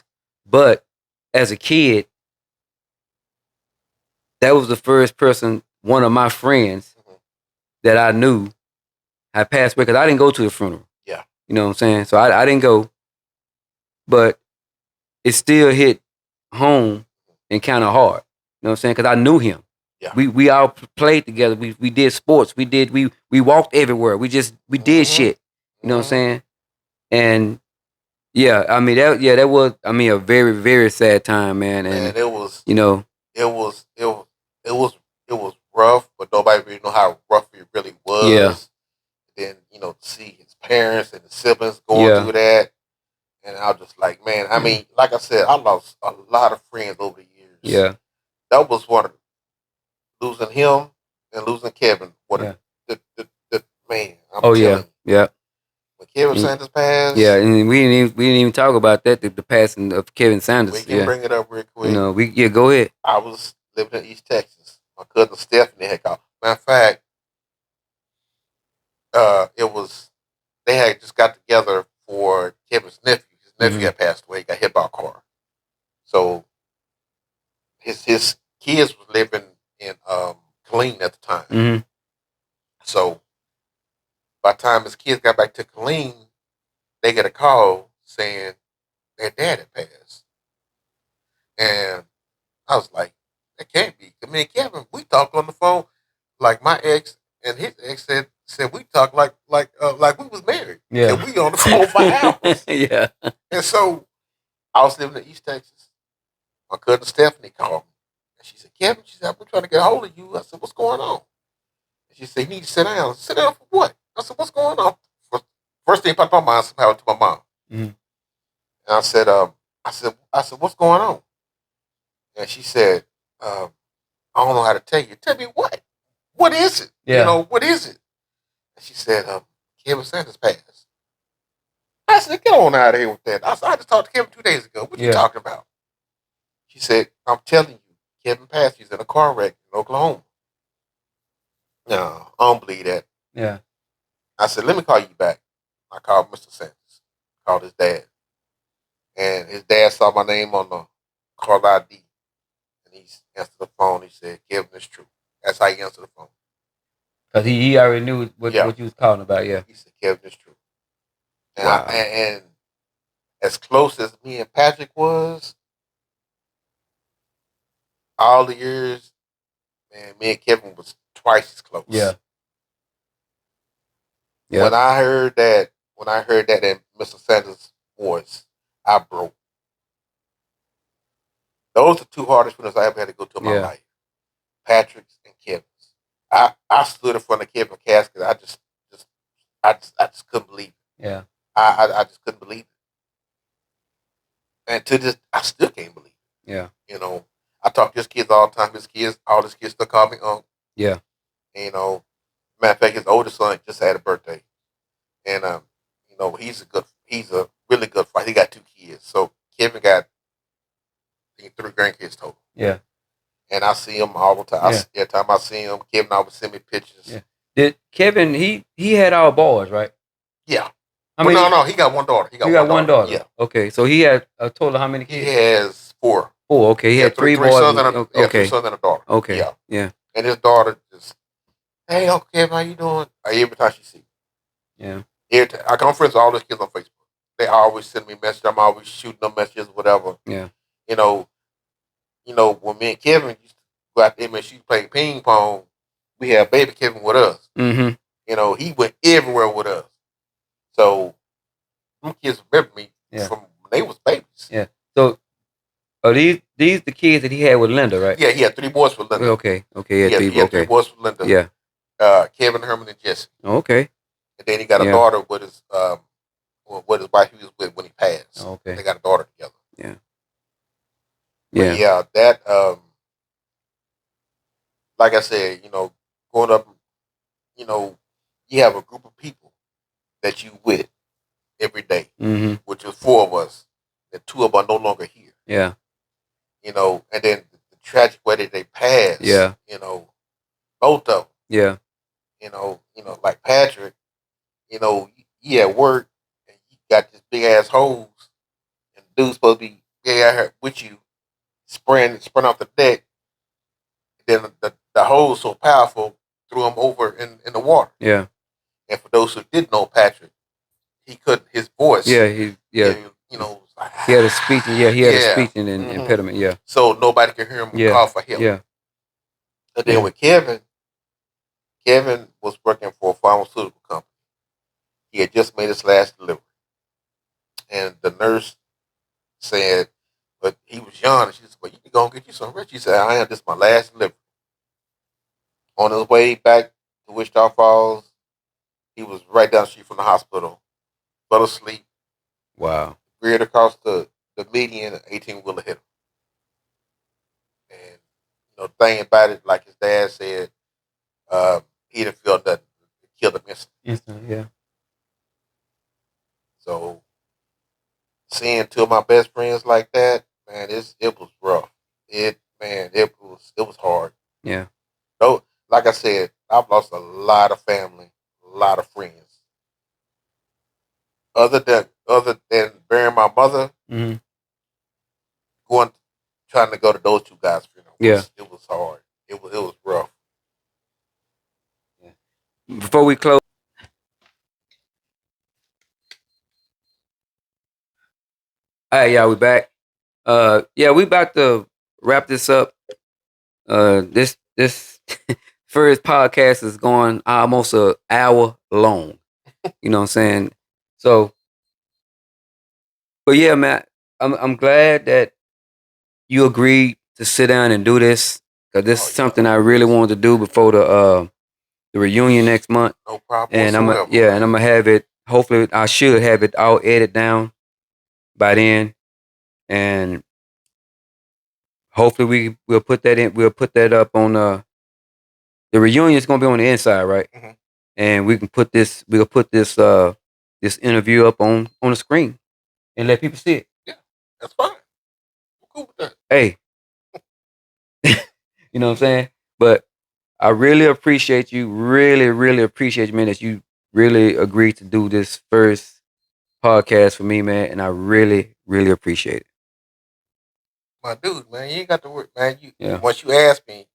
But as a kid, that was the first person, one of my friends, that I knew had passed away, because I didn't go to the funeral. Yeah. You know what I'm saying? So I didn't go, but it still hit home and kind of hard. You know what I'm saying? Because I knew him. Yeah. We all played together. We did sports. We walked everywhere. We did shit. You know what I'm saying? And yeah, I mean that was a very, very sad time, man. And it was it was rough, but nobody really know how rough it really was. Yeah. Then, to see his parents and the siblings going through that. And I was just like, man, I mean, like I said, I lost a lot of friends over the years. Yeah. That was one of losing him and losing Kevin. The man. I'm telling you. Yeah. When Kevin Sanders passed. Yeah, and we didn't even talk about that, the passing of Kevin Sanders. We can bring it up real quick. Go ahead. I was living in East Texas. My cousin Stephanie had called. Matter of fact, they had just got together for Kevin's nephew. His nephew had passed away. He got hit by a car. So his kids was living in Killeen at the time. Mm-hmm. So by the time his kids got back to Killeen, they get a call saying their dad had passed. And I was like, that can't be. I mean, Kevin, we talked on the phone, like my ex and his ex said we talked like we was married. Yeah. And we on the phone for hours. Yeah. And so I was living in East Texas. My cousin Stephanie called me. And she said, Kevin, she said, I've been trying to get a hold of you. I said, what's going on? And she said, you need to sit down. Sit down for what? I said, what's going on? First thing popped in my mind, somehow to my mom. Mm-hmm. And I said, what's going on? And she said, I don't know how to tell you. Tell me what? What is it? Yeah. What is it? And she said, Kevin Sanders passed. I said, get on out of here with that. I said, I just talked to Kevin 2 days ago. What you talking about? She said, I'm telling you, Kevin passed. He's in a car wreck in Oklahoma. No, I don't believe that. Yeah. I said, let me call you back. I called Mr. Sanders. Called his dad. And his dad saw my name on the call ID. And he answered the phone. He said, Kevin, it's true. That's how he answered the phone. Because he already knew what you was calling about, yeah. He said, Kevin, it's true. And, wow. And as close as me and Patrick was, all the years, man, me and Kevin was twice as close. Yeah. When I heard that in Mr. Sanders' voice, I broke. Those are two hardest winners I ever had to go through in my life. Patrick's and Kevin's. I stood in front of Kevin's casket. I just couldn't believe it. Yeah. I just couldn't believe it. And to this, I still can't believe it. Yeah. I talk to his kids all the time. All his kids still call me Uncle. Yeah. And, matter of fact, his oldest son just had a birthday. And, he's a really good fighter. He got 2 kids. So Kevin got 3 grandkids total. Yeah. And I see him all the time. Yeah. Every time I see him, Kevin always send me pictures. Yeah. Did Kevin? He had all boys, right? Yeah. No. He got one daughter. He got one daughter. Yeah. Okay. So he had a total of how many kids? He has 4. 4. Okay. He had three boys. Sons and three sons and a daughter. Okay. Yeah. Yeah. And his daughter just, hey, Uncle Kevin, how you doing? Every time she sees me. Yeah. I come friends with all those kids on Facebook. They always send me messages. I'm always shooting them messages, whatever. Yeah. You know, when me and Kevin used to go out there and she played ping pong, we had baby Kevin with us. Mm-hmm. He went everywhere with us. So them kids remember me from when they was babies. Yeah. So are these the kids that he had with Linda, right? Yeah, he had 3 boys with Linda. Okay. He had 3 boys with Linda. Yeah. Kevin, Herman, and Jesse. Okay. And then he got a daughter with his wife he was with when he passed. Okay. They got a daughter together. Yeah. But yeah, that like I said, growing up, you have a group of people that you with every day, which is 4 of us, and 2 of them are no longer here. Yeah. And then the tragic way that they passed. Yeah. Both of them. Yeah. Like Patrick, he at work and he got this big ass hose, and the dude's supposed to be out here with you, spraying off the deck. Then the hose so powerful threw him over in the water. Yeah. And for those who didn't know Patrick, he couldn't his voice. Yeah. He had a speech. Yeah. He had a speech impediment. Yeah. So nobody could hear him call for help. Yeah. And then with Kevin was working for a pharmaceutical company. He had just made his last delivery. And the nurse said, but he was young, and she said, well, you can go and get you some rest. He said, I am, this is my last delivery. On his way back to Wichita Falls, he was right down the street from the hospital, fell asleep. Wow. Reared across the median, an 18-wheeler hit him. And, the thing about it, like his dad said, he didn't feel that it killed him instantly. Yeah. So, seeing 2 of my best friends like that, man, it was rough. It was hard. Yeah. So, like I said, I've lost a lot of family, a lot of friends. Other than burying my mother, trying to go to those 2 guys' funerals, it was hard. It was rough. Yeah. Before we close. All right, y'all, we back. We about to wrap this up. This first podcast is going almost an hour long. You know what I'm saying? So, but yeah, man, I'm glad that you agreed to sit down and do this, because this is something I really wanted to do before the reunion next month. No problem. And I'm gonna have it. Hopefully, I should have it all edited down by then, and hopefully we'll put that in. We'll put that up on the reunion is gonna be on the inside, right? Mm-hmm. And we can put this. We'll put this this interview up on the screen and let people see it. Yeah, that's fine. I'm cool with that. Hey, you know what I'm saying? But I really appreciate you. Really, really appreciate you, man, that you really agreed to do this first podcast for me, man. And I really, really appreciate it. My dude, man, you ain't got to work, man. Once you ask me,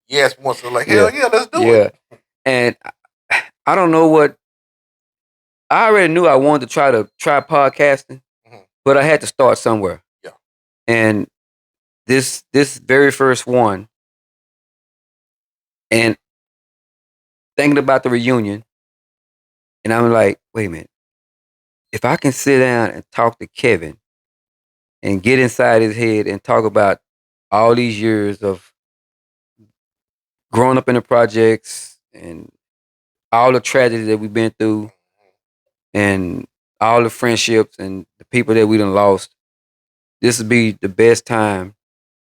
you ask me once, so like, hell yeah, let's do it. And I don't know what. I already knew I wanted to try podcasting, but I had to start somewhere. Yeah. And this very first one, and thinking about the reunion, and I'm like, wait a minute. If I can sit down and talk to Kevin and get inside his head and talk about all these years of growing up in the projects and all the tragedies that we've been through and all the friendships and the people that we done lost, this would be the best time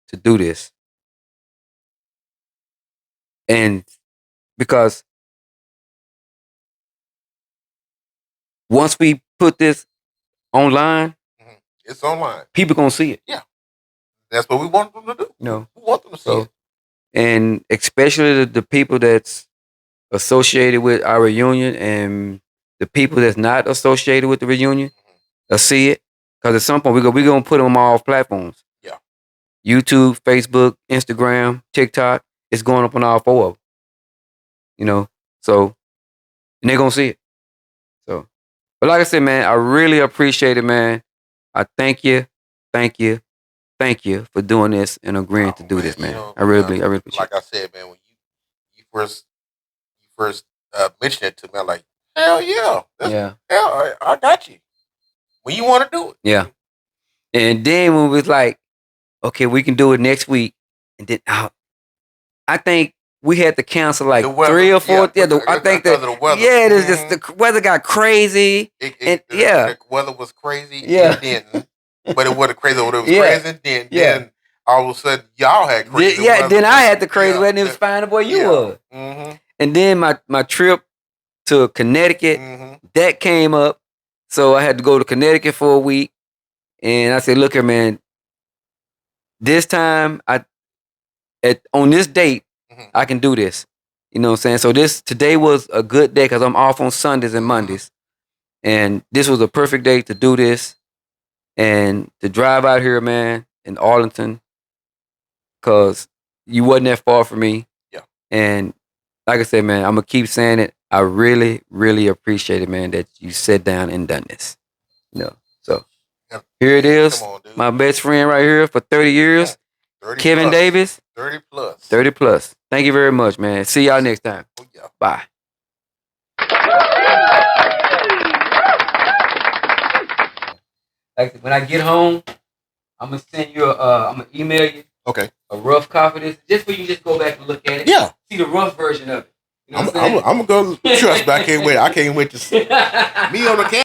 to do this. And because once we put this online, it's online. People gonna see it. Yeah, that's what we want them to do. No, we want them to see it. and especially the people that's associated with our reunion and the people that's not associated with the reunion, they'll see it. Because at some point we're gonna put them on all platforms. Yeah. YouTube, Facebook, Instagram, TikTok. It's going up on all 4 of them. You know, so and they're gonna see it. So, but like I said, man, I really appreciate it, man. I thank you for doing this and agreeing to do this, man. I really appreciate it. Like I said, man, when you first mentioned it to me, I'm like, hell yeah, hell, I got you. When you want to do it, yeah. And then when we was like, okay, we can do it next week, and then I think we had to cancel like weather, 3 or 4. Yeah, I think that the weather. Yeah, there's just the weather got crazy. The weather was crazy. Yeah, it didn't. But it wasn't crazy. It was crazy. Then all of a sudden y'all had crazy. Yeah, weather. Then I had the crazy weather. And it was fine. The boy, you was. Mm-hmm. And then my trip to Connecticut that came up, so I had to go to Connecticut for a week. And I said, look here, man. This time on this date, I can do this. You know what I'm saying? So today was a good day because I'm off on Sundays and Mondays. And this was a perfect day to do this and to drive out here, man, in Arlington, because you wasn't that far from me. Yeah. And like I said, man, I'm going to keep saying it. I really, really appreciate it, man, that you sat down and done this. You know, so here it is. Come on, dude. My best friend right here for 30 years. 30 Kevin plus. Davis. 30 plus. 30 plus. Thank you very much, man. See y'all next time. Oh, yeah. Bye. Like when I get home, I'm gonna send you I'm gonna email you. Okay. A rough copy of this, just for you just go back and look at it. Yeah. See the rough version of it. You know I'm gonna go trust, but I can't wait. I can't wait to see me on the camera.